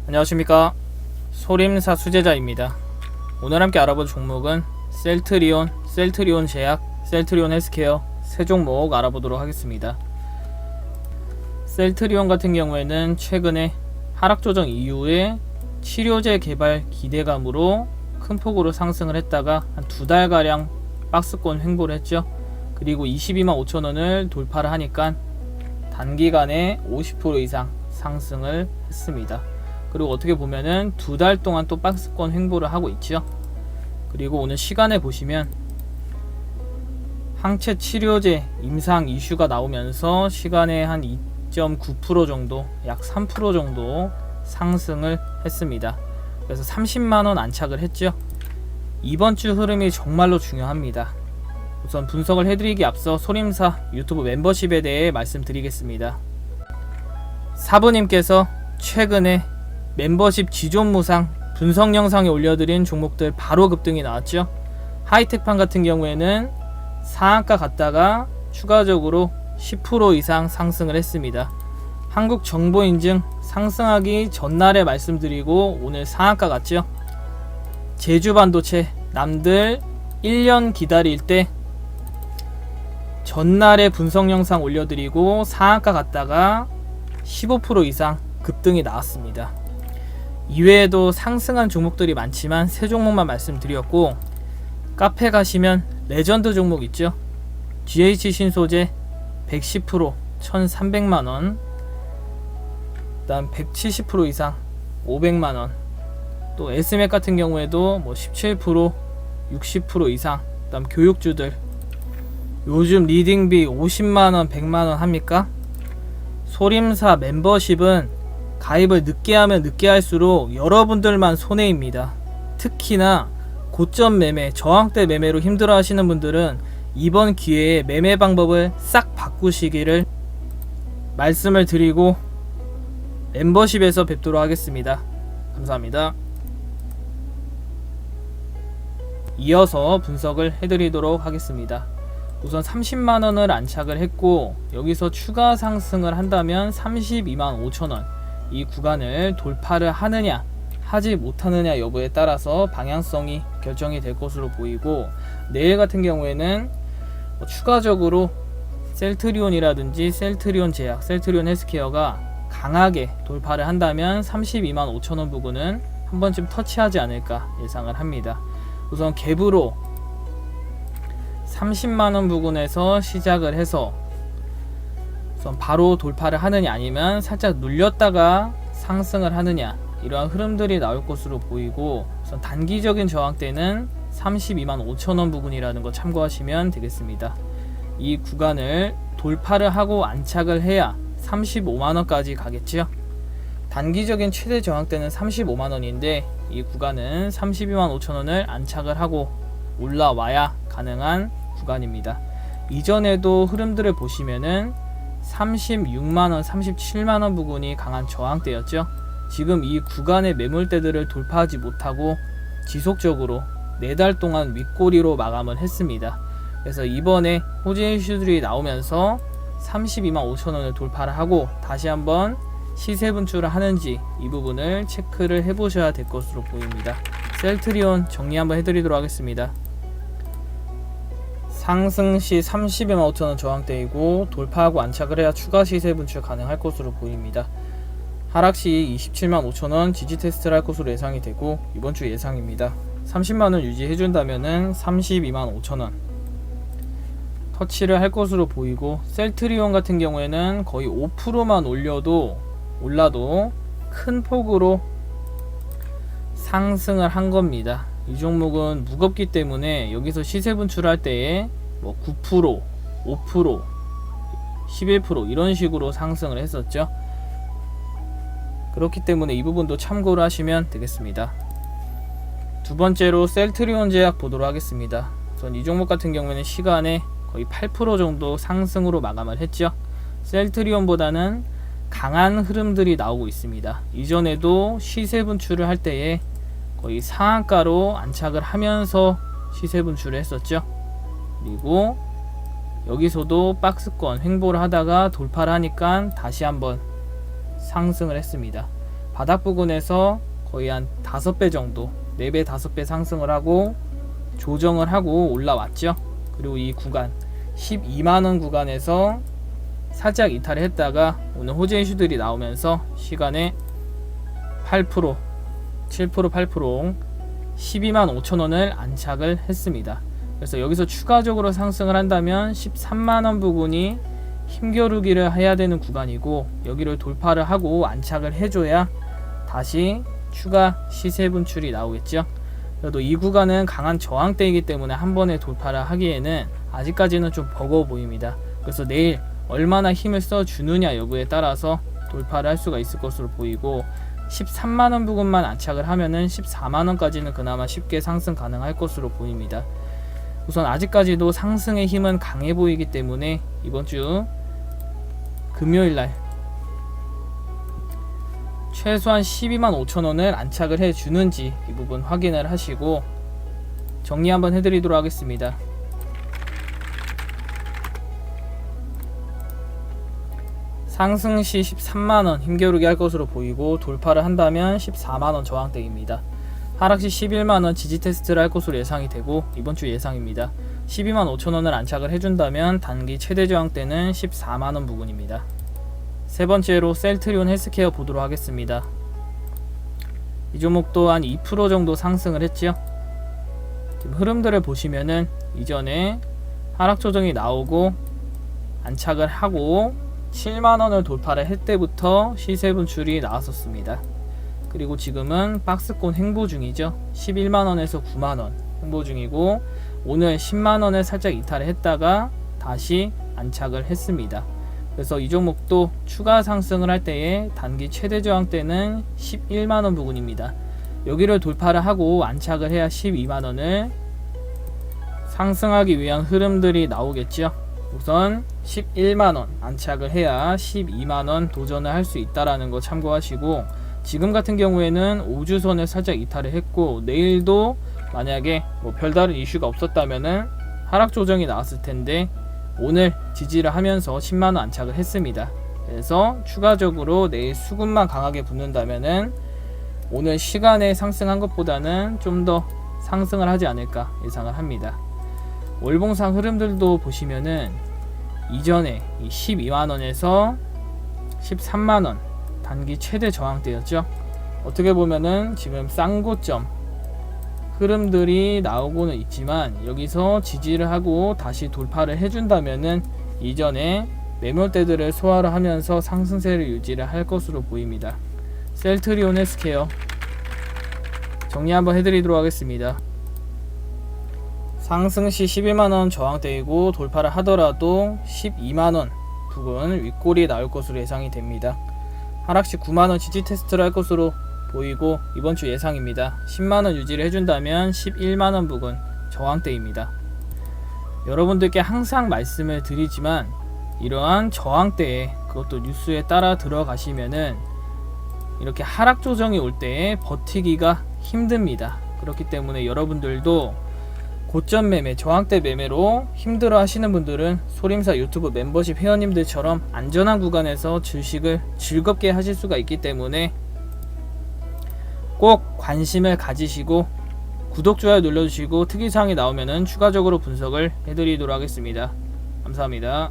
안녕하십니까, 소림사 수제자입니다. 오늘 함께 알아볼 종목은 셀트리온 제약, 셀트리온 헬스케어 세 종목 알아보도록 하겠습니다. 셀트리온 같은 경우에는 최근에 하락 조정 이후에 치료제 개발 기대감으로 큰 폭으로 상승을 했다가 한 두 달가량 박스권 횡보를 했죠. 그리고 225,000원을 돌파를 하니까 단기간에 50% 이상 상승을 했습니다. 그리고 어떻게 보면은 두 달 동안 또 박스권 횡보를 하고 있죠. 그리고 오늘 시간에 보시면 항체 치료제 임상 이슈가 나오면서 시간에 한 2.9% 정도, 약 3% 정도 상승을 했습니다. 그래서 30만원 안착을 했죠. 이번 주 흐름이 정말로 중요합니다. 우선 분석을 해드리기 앞서 소림사 유튜브 멤버십에 대해 말씀드리겠습니다. 사부님께서 최근에 멤버십 지존무상 분석 영상에 올려드린 종목들 바로 급등이 나왔죠. 하이텍판 같은 경우에는 상한가 갔다가 추가적으로 10% 이상 상승을 했습니다. 한국정보인증 상승하기 전날에 말씀드리고 오늘 상한가 갔죠. 제주반도체 남들 1년 기다릴 때 전날에 분석 영상 올려드리고 상한가 갔다가 15% 이상 급등이 나왔습니다. 이외에도 상승한 종목들이 많지만 세 종목만 말씀드렸고, 카페 가시면 레전드 종목 있죠. GH 신소재 110% 1300만원, 그 다음 170% 이상 500만원, 또 S맥 같은 경우에도 17% 60% 이상, 그 다음 교육주들 요즘 리딩비 50만원 100만원 합니까? 소림사 멤버십은 가입을 늦게 하면 늦게 할수록 여러분들만 손해입니다. 특히나 고점 매매, 저항대 매매로 힘들어 하시는 분들은 이번 기회에 매매 방법을 싹 바꾸시기를 말씀을 드리고 멤버십에서 뵙도록 하겠습니다. 감사합니다. 이어서 분석을 해드리도록 하겠습니다. 우선 30만원을 안착을 했고, 여기서 추가 상승을 한다면 325,000원 이 구간을 돌파를 하느냐 하지 못하느냐 여부에 따라서 방향성이 결정이 될 것으로 보이고, 내일 같은 경우에는 추가적으로 셀트리온이라든지 셀트리온 제약, 셀트리온 헬스케어가 강하게 돌파를 한다면 325,000원 부근은 한 번쯤 터치하지 않을까 예상을 합니다. 우선 갭으로 30만원 부근에서 시작을 해서 우선 바로 돌파를 하느냐 아니면 살짝 눌렸다가 상승을 하느냐, 이러한 흐름들이 나올 것으로 보이고, 우선 단기적인 저항대는 325,000원 부근이라는 거 참고하시면 되겠습니다. 이 구간을 돌파를 하고 안착을 해야 35만원까지 가겠죠. 단기적인 최대 저항대는 35만원인데 이 구간은 325,000원을 안착을 하고 올라와야 가능한 구간입니다. 이전에도 흐름들을 보시면은 36만원, 37만원 부근이 강한 저항대였죠. 지금 이 구간의 매물대들을 돌파하지 못하고 지속적으로 4달 동안 윗꼬리로 마감을 했습니다. 그래서 이번에 호재 이슈들이 나오면서 325,000원을 돌파를 하고 다시 한번 시세 분출을 하는지 이 부분을 체크를 해보셔야 될 것으로 보입니다. 셀트리온 정리 한번 해드리도록 하겠습니다. 상승 시 325,000원 저항대이고 돌파하고 안착을 해야 추가 시세 분출 가능할 것으로 보입니다. 하락 시 275,000원 지지 테스트를 할 것으로 예상이 되고, 이번 주 예상입니다. 30만원 유지해준다면은 325,000원 터치를 할 것으로 보이고, 셀트리온 같은 경우에는 거의 5%만 올라도 큰 폭으로 상승을 한 겁니다. 이 종목은 무겁기 때문에 여기서 시세 분출할 때에 9%, 5%, 11% 이런 식으로 상승을 했었죠. 그렇기 때문에 이 부분도 참고를 하시면 되겠습니다. 두 번째로 셀트리온 제약 보도록 하겠습니다. 전 이 종목 같은 경우에는 시간에 거의 8% 정도 상승으로 마감을 했죠. 셀트리온보다는 강한 흐름들이 나오고 있습니다. 이전에도 시세 분출을 할 때에 거의 상한가로 안착을 하면서 시세 분출을 했었죠. 그리고 여기서도 박스권 횡보를 하다가 돌파를 하니까 다시 한번 상승을 했습니다. 바닥 부근에서 거의 한 5배 정도, 4배 5배 상승을 하고 조정을 하고 올라왔죠. 그리고 이 구간 12만원 구간에서 살짝 이탈을 했다가 오늘 호재 이슈들이 나오면서 시간에 8%, 7%, 8% 12만 5천원을 안착을 했습니다. 그래서 여기서 추가적으로 상승을 한다면 13만원 부근이 힘겨루기를 해야 되는 구간이고, 여기를 돌파를 하고 안착을 해줘야 다시 추가 시세 분출이 나오겠죠. 그래도 이 구간은 강한 저항대이기 때문에 한 번에 돌파를 하기에는 아직까지는 좀 버거워 보입니다. 그래서 내일 얼마나 힘을 써주느냐 여부에 따라서 돌파를 할 수가 있을 것으로 보이고, 13만원 부근만 안착을 하면은 14만원까지는 그나마 쉽게 상승 가능할 것으로 보입니다. 우선 아직까지도 상승의 힘은 강해 보이기 때문에 이번주 금요일날 최소한 12만 5천원을 안착을 해주는지 이 부분 확인을 하시고 정리 한번 해드리도록 하겠습니다. 상승 시 13만원 힘겨루기 할 것으로 보이고, 돌파를 한다면 14만원 저항대입니다. 하락 시 11만원 지지 테스트를 할 것으로 예상이 되고, 이번주 예상입니다. 12만 5천원을 안착을 해준다면 단기 최대 저항대는 14만원 부근입니다. 세 번째로 셀트리온 헬스케어 보도록 하겠습니다. 이 종목도 한 2% 정도 상승을 했죠. 지금 흐름들을 보시면은 이전에 하락 조정이 나오고 안착을 하고 7만원을 돌파를 할 때부터 시세 분출이 나왔었습니다. 그리고 지금은 박스권 횡보 중이죠. 11만원에서 9만원 횡보 중이고, 오늘 10만원을 살짝 이탈을 했다가 다시 안착을 했습니다. 그래서 이 종목도 추가 상승을 할 때의 단기 최대 저항대는 11만원 부근입니다. 여기를 돌파를 하고 안착을 해야 12만원을 상승하기 위한 흐름들이 나오겠죠. 우선 11만원 안착을 해야 12만원 도전을 할 수 있다라는 거 참고하시고, 지금 같은 경우에는 5주선을 살짝 이탈을 했고, 내일도 만약에 뭐 별다른 이슈가 없었다면은 하락 조정이 나왔을 텐데 오늘 지지를 하면서 10만원 안착을 했습니다. 그래서 추가적으로 내일 수급만 강하게 붙는다면은 오늘 시간에 상승한 것보다는 좀 더 상승을 하지 않을까 예상을 합니다. 월봉상 흐름들도 보시면은 이전에 12만원에서 13만원 단기 최대 저항대였죠. 어떻게 보면은 지금 쌍고점 흐름들이 나오고는 있지만, 여기서 지지를 하고 다시 돌파를 해준다면은 이전에 매물대들을 소화를 하면서 상승세를 유지를 할 것으로 보입니다. 셀트리온 헬스케어 정리 한번 해드리도록 하겠습니다. 상승 시 11만원 저항대이고, 돌파를 하더라도 12만원 부근 윗골이 나올 것으로 예상이 됩니다. 하락 시 9만원 지지 테스트를 할 것으로 보이고, 이번주 예상입니다. 10만원 유지를 해준다면 11만원 부근 저항대입니다. 여러분들께 항상 말씀을 드리지만, 이러한 저항대에 그것도 뉴스에 따라 들어가시면은 이렇게 하락 조정이 올 때에 버티기가 힘듭니다. 그렇기 때문에 여러분들도 고점 매매, 저항대 매매로 힘들어 하시는 분들은 소림사 유튜브 멤버십 회원님들처럼 안전한 구간에서 주식을 즐겁게 하실 수가 있기 때문에 꼭 관심을 가지시고 구독, 좋아요 눌러주시고 특이사항이 나오면은 추가적으로 분석을 해드리도록 하겠습니다. 감사합니다.